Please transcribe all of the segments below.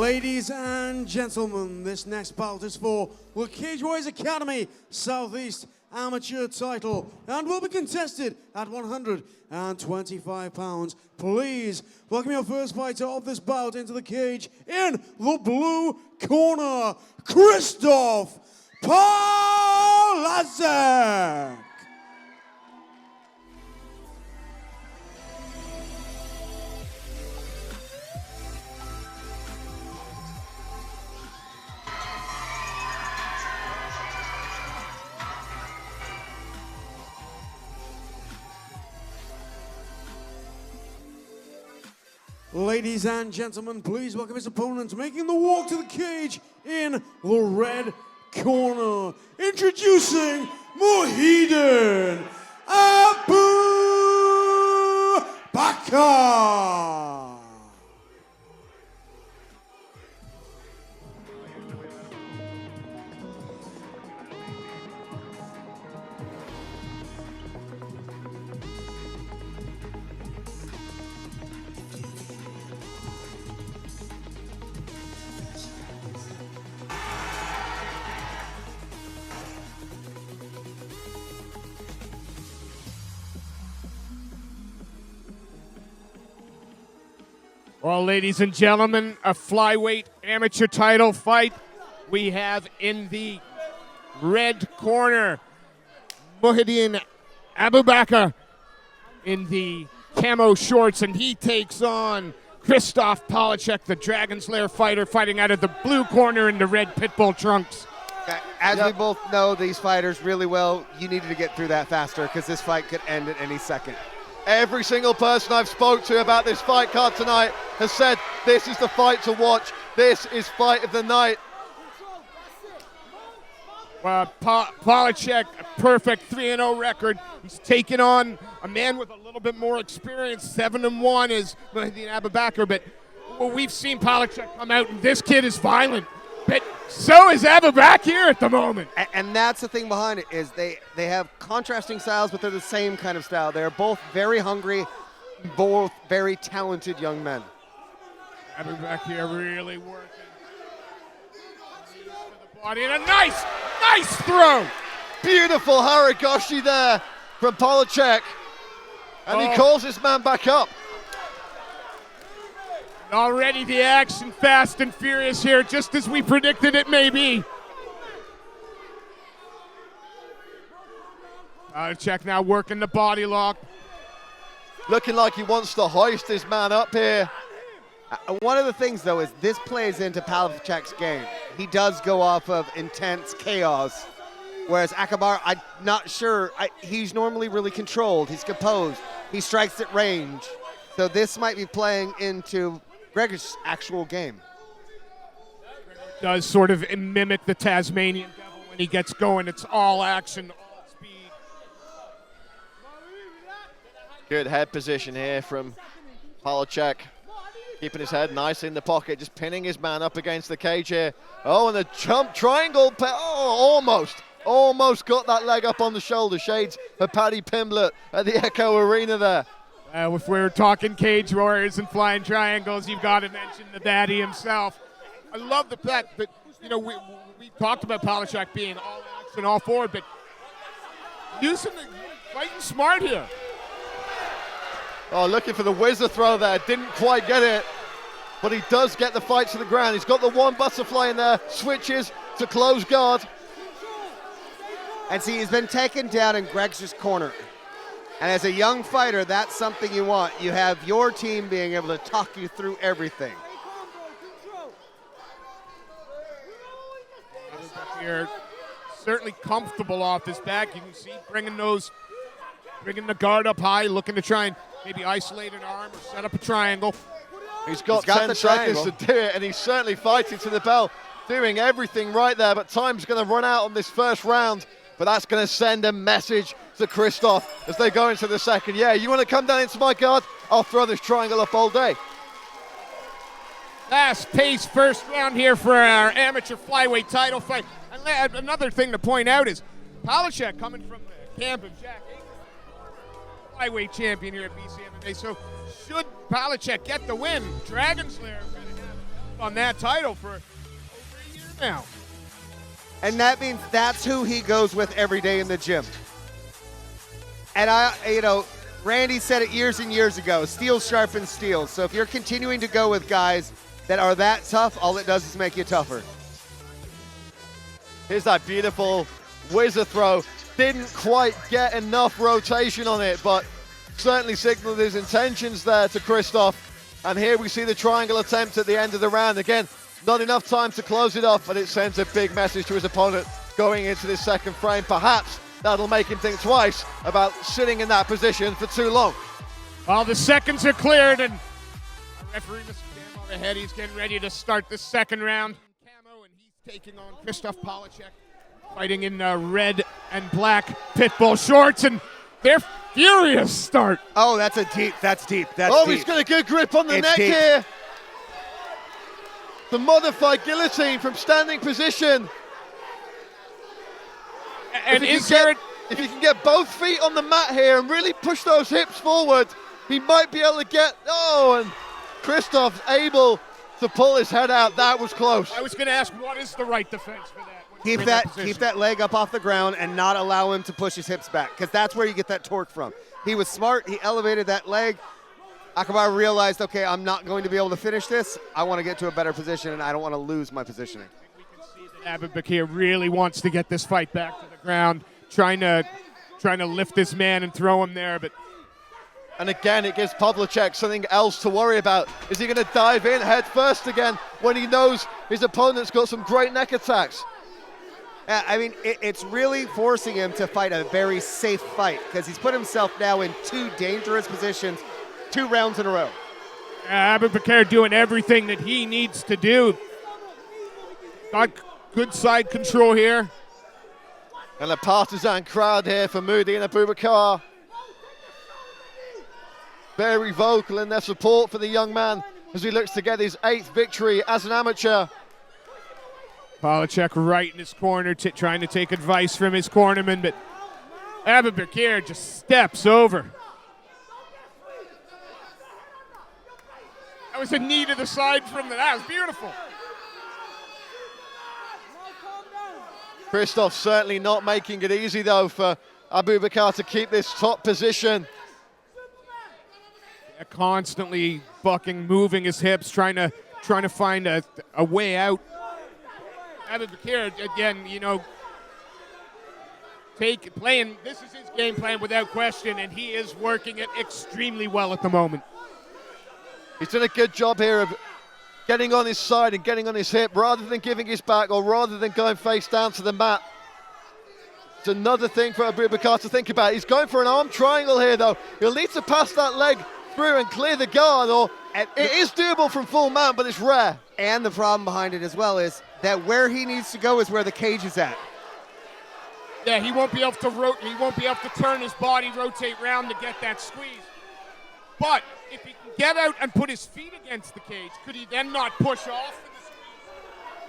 Ladies and gentlemen, this next bout is for the Cage Warriors Academy Southeast Amateur title and will be contested at 125 pounds. Please welcome your first fighter of this bout into the cage in the blue corner, Christoph Pawlaczek. Ladies and gentlemen, please welcome his opponent making the walk to the cage in the red corner. Introducing Muhyiddin Abubakar. Well, ladies and gentlemen, a flyweight amateur title fight. We have in the red corner, Muhyiddin Abubakar in the camo shorts, and he takes on Christoph Pawlaczek, the Dragon Slayer fighter, fighting out of the blue corner in the red pitbull trunks. As we both know these fighters really well, you needed to get through that faster because this fight could end at any second. Every single person I've spoke to about this fight card tonight has said this is the fight to watch. This is fight of the night. Well, Pawlaczek, a perfect 3-0 record. He's taken on a man with a little bit more experience. 7-1 is Muhyiddin Abubakar, but we've seen Pawlaczek come out, and this kid is violent. But so is Abubakar here at the moment. And that's the thing behind it, is they have contrasting styles, but they're the same kind of style. They're both very hungry, both very talented young men. Abubakar here really working. The body, and a nice throw. Beautiful Haragoshi there from Pawlaczek. And he calls his man back up. Already the action fast and furious here, just as we predicted it may be. Pawlaczek now working the body lock. Looking like he wants to hoist his man up here. One of the things, though, is this plays into Pawlaczek's game. He does go off of intense chaos, whereas Akabar, I'm not sure. He's normally really controlled. He's composed. He strikes at range. So this might be playing into Gregor's actual game. Does sort of mimic the Tasmanian Devil when he gets going. It's all action, all speed. Good head position here from Pawlaczek. Keeping his head nice in the pocket, just pinning his man up against the cage here. Oh, and the jump triangle. Almost got that leg up on the shoulder. Shades of Paddy Pimblett at the Echo Arena there. If we're talking Cage Warriors and flying triangles, you've got to mention the daddy himself. I love the fact that, you know, we talked about Pawlaczek being all action, all forward, but fighting smart here. Oh, looking for the whizzer throw there. Didn't quite get it, but he does get the fight to the ground. He's got the one butterfly in there, switches to close guard. And see, he's been taken down in Greg's corner. And as a young fighter, that's something you want. You have your team being able to talk you through everything. Here, certainly comfortable off his back. You can see bringing the guard up high, looking to try and maybe isolate an arm or set up a triangle. He's got 10 seconds to do it, and he's certainly fighting to the bell, doing everything right there, but time's going to run out on this first round. But that's going to send a message to Christoph as they go into the second. Yeah, you want to come down into my guard? I'll throw this triangle up all day. Fast-paced first round here for our amateur flyweight title fight. And another thing to point out is Pawlaczek coming from the camp of Jack Aikman, flyweight champion here at BC MMA. So should Pawlaczek get the win, Dragon Slayer is going to have on that title for over a year now. And that means that's who he goes with every day in the gym. And Randy said it years and years ago, steel sharpens steel. So if you're continuing to go with guys that are that tough, all it does is make you tougher. Here's that beautiful whizzer throw. Didn't quite get enough rotation on it, but certainly signaled his intentions there to Christoph. And here we see the triangle attempt at the end of the round. Again, not enough time to close it off, but it sends a big message to his opponent going into this second frame. Perhaps that'll make him think twice about sitting in that position for too long. Well, the seconds are cleared, and our referee, Mr. Camo ahead, he's getting ready to start the second round. Camo, and he's taking on Christoph Pawlaczek, fighting in red and black pitbull shorts, and they're furious start. Oh, that's deep. He's got a good grip on the neck here. The modified guillotine from standing position. And if you can get both feet on the mat here and really push those hips forward, he might be able to get, and Christoph's able to pull his head out. That was close. I was going to ask, what is the right defense for that? Keep that leg up off the ground and not allow him to push his hips back, because that's where you get that torque from. He was smart. He elevated that leg. Akabar realized, okay, I'm not going to be able to finish this. I want to get to a better position, and I don't want to lose my positioning. We can see that Abubakar really wants to get this fight back to the ground, trying to lift this man and throw him there, but. And again, it gives Pawlaczek something else to worry about. Is he going to dive in head first again when he knows his opponent's got some great neck attacks? I mean, it's really forcing him to fight a very safe fight, because he's put himself now in two dangerous positions 2 rounds in a row. Abubakar doing everything that he needs to do. Got good side control here. And a partisan crowd here for Moody and Abubakar. Very vocal in their support for the young man as he looks to get his 8th victory as an amateur. Pawlaczek right in his corner, trying to take advice from his cornerman, but Abubakar just steps over. That was a knee to the side from that was beautiful. Christoph certainly not making it easy though for Abubakar to keep this top position. Constantly bucking, moving his hips, trying to find a way out. Abubakar, again, this is his game plan without question, and he is working it extremely well at the moment. He's done a good job here of getting on his side and getting on his hip rather than giving his back or rather than going face down to the mat. It's another thing for Abubakar to think about. He's going for an arm triangle here, though. He'll need to pass that leg through and clear the guard, or it is doable from full mount, but it's rare. And the problem behind it as well is that where he needs to go is where the cage is at. Yeah, he won't be able to turn his body, rotate round to get that squeeze. But if he can get out and put his feet against the cage, could he then not push off?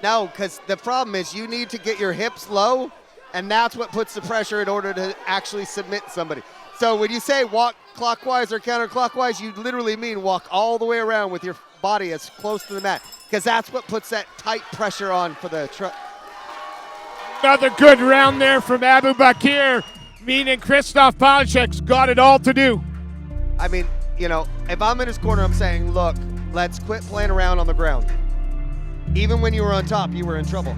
No, because the problem is you need to get your hips low, and that's what puts the pressure in order to actually submit somebody. So when you say walk clockwise or counterclockwise, you literally mean walk all the way around with your body as close to the mat, because that's what puts that tight pressure on for the truck. Another good round there from Abubakar, meaning Christoph Pawlaczek's got it all to do. I mean, if I'm in his corner, I'm saying, look, let's quit playing around on the ground. Even when you were on top, you were in trouble.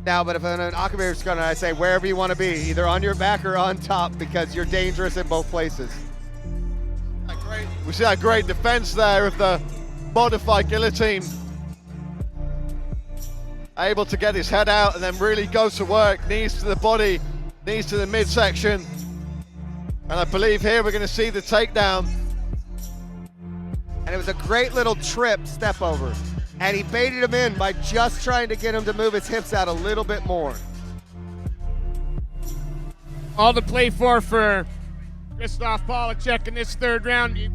Now, but if I'm an Akabar's corner, I say, wherever you want to be, either on your back or on top, because you're dangerous in both places. We see that great defense there of the modified guillotine. Able to get his head out and then really go to work. Knees to the body, knees to the midsection. And I believe here we're going to see the takedown. And it was a great little trip step over. And he baited him in by just trying to get him to move his hips out a little bit more. All to play for Christoph Pawlaczek in this third round. You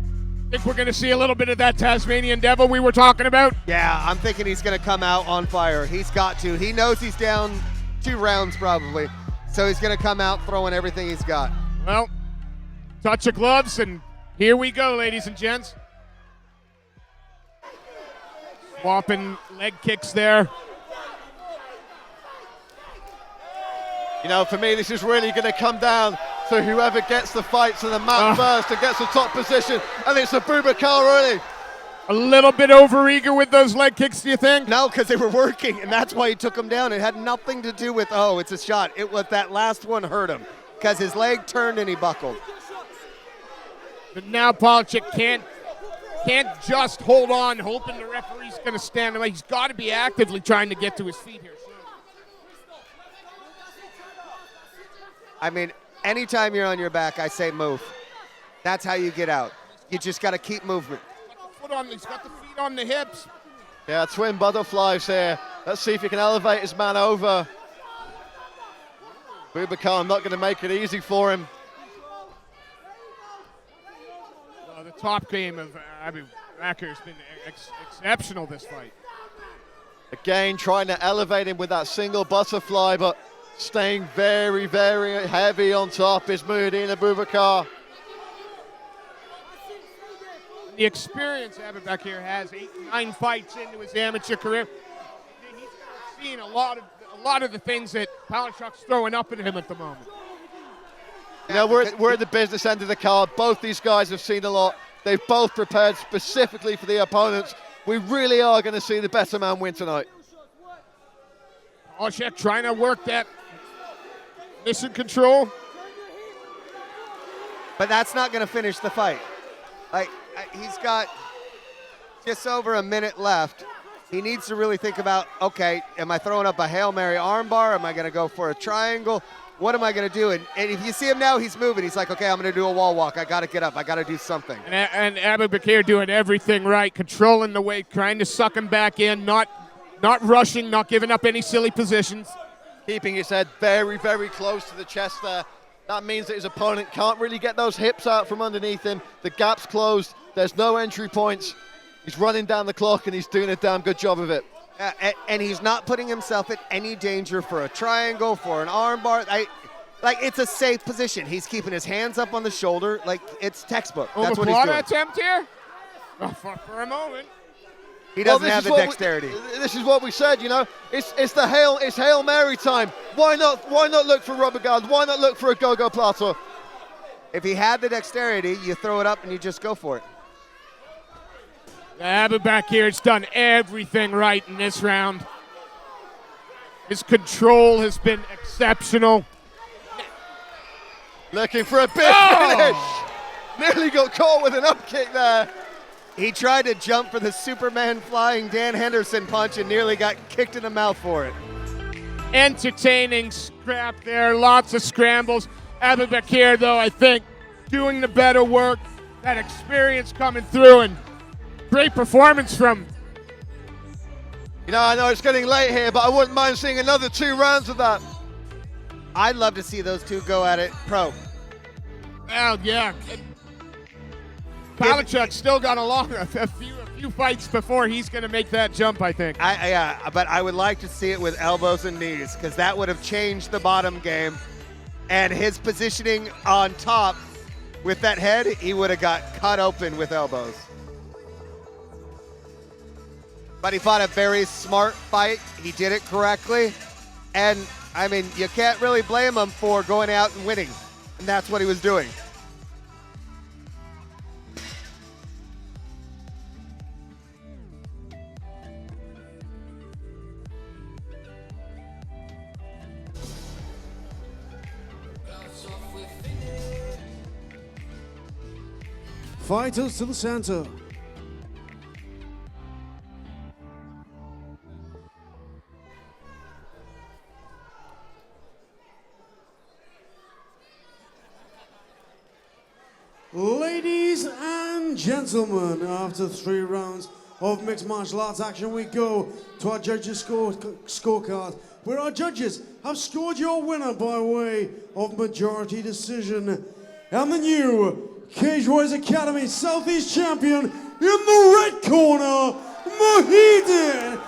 think we're going to see a little bit of that Tasmanian Devil we were talking about? Yeah, I'm thinking he's going to come out on fire. He's got to. He knows he's down 2 rounds probably. So he's going to come out throwing everything he's got. Well, touch of gloves, and here we go, ladies and gents. Whopping leg kicks there. You know, for me, this is really going to come down to whoever gets the fights on the mat first and gets the top position. And it's Abubakar really. A little bit overeager with those leg kicks, do you think? No, because they were working, and that's why he took him down. It had nothing to do with, oh, it's a shot. It was that last one hurt him because his leg turned and he buckled. But now Pawlaczek can't just hold on, hoping the referee's going to stand away. He's got to be actively trying to get to his feet here soon. I mean, anytime you're on your back, I say move. That's how you get out. You just got to keep movement. He's got the feet on the hips. Yeah, twin butterflies here. Let's see if he can elevate his man over. Abubakar not going to make it easy for him. The top game of Abubakar has been exceptional this fight. Again, trying to elevate him with that single butterfly, but staying very, very heavy on top is Muhyiddin Abubakar. The experience Abubakar has, 8-9 fights into his amateur career. He's seen a lot of the things that Pawlaczek's throwing up at him at the moment. You know, we're at the business end of the card. Both these guys have seen a lot. They've both prepared specifically for the opponents. We really are going to see the better man win tonight. Pawlaczek trying to work that mission control. But that's not going to finish the fight. Like, he's got just over a minute left. He needs to really think about, okay, am I throwing up a Hail Mary armbar? Am I going to go for a triangle? What am I going to do? And if you see him now, he's moving. He's like, okay, I'm going to do a wall walk. I got to get up. I got to do something. And Abubakar doing everything right, controlling the weight, trying to suck him back in, not rushing, not giving up any silly positions. Keeping his head very, very close to the chest there. That means that his opponent can't really get those hips out from underneath him. The gap's closed. There's no entry points. He's running down the clock, and he's doing a damn good job of it. And he's not putting himself at any danger for a triangle, for an armbar. Like, it's a safe position. He's keeping his hands up on the shoulder. Like, it's textbook. That's what he's doing. Attempt here? Oh, for a moment. He doesn't have the dexterity. This is what we said, you know. It's Hail Mary time. Why not look for rubber guard? Why not look for a go-go plateau? If he had the dexterity, you throw it up and you just go for it. Abubakar has done everything right in this round. His control has been exceptional. Looking for a big finish. Nearly got caught with an up kick there. He tried to jump for the Superman flying Dan Henderson punch and nearly got kicked in the mouth for it. Entertaining scrap there, lots of scrambles. Abubakar, though, I think, doing the better work, that experience coming through, and great performance from. You know, I know it's getting late here, but I wouldn't mind seeing another 2 rounds of that. I'd love to see those two go at it pro. Well, yeah. Pawlaczek still got a few fights before he's going to make that jump, I think. But I would like to see it with elbows and knees, because that would have changed the bottom game. And his positioning on top with that head, he would have got cut open with elbows. But he fought a very smart fight. He did it correctly. And, I mean, you can't really blame him for going out and winning. And that's what he was doing. Fighters to the center. Ladies and gentlemen, after 3 rounds of mixed martial arts action, we go to our judges' scorecard, where our judges have scored your winner by way of majority decision. And the new Cage Warriors Academy Southeast Champion in the red corner, Muhyiddin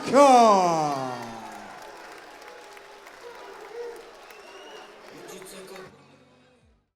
Abubakar.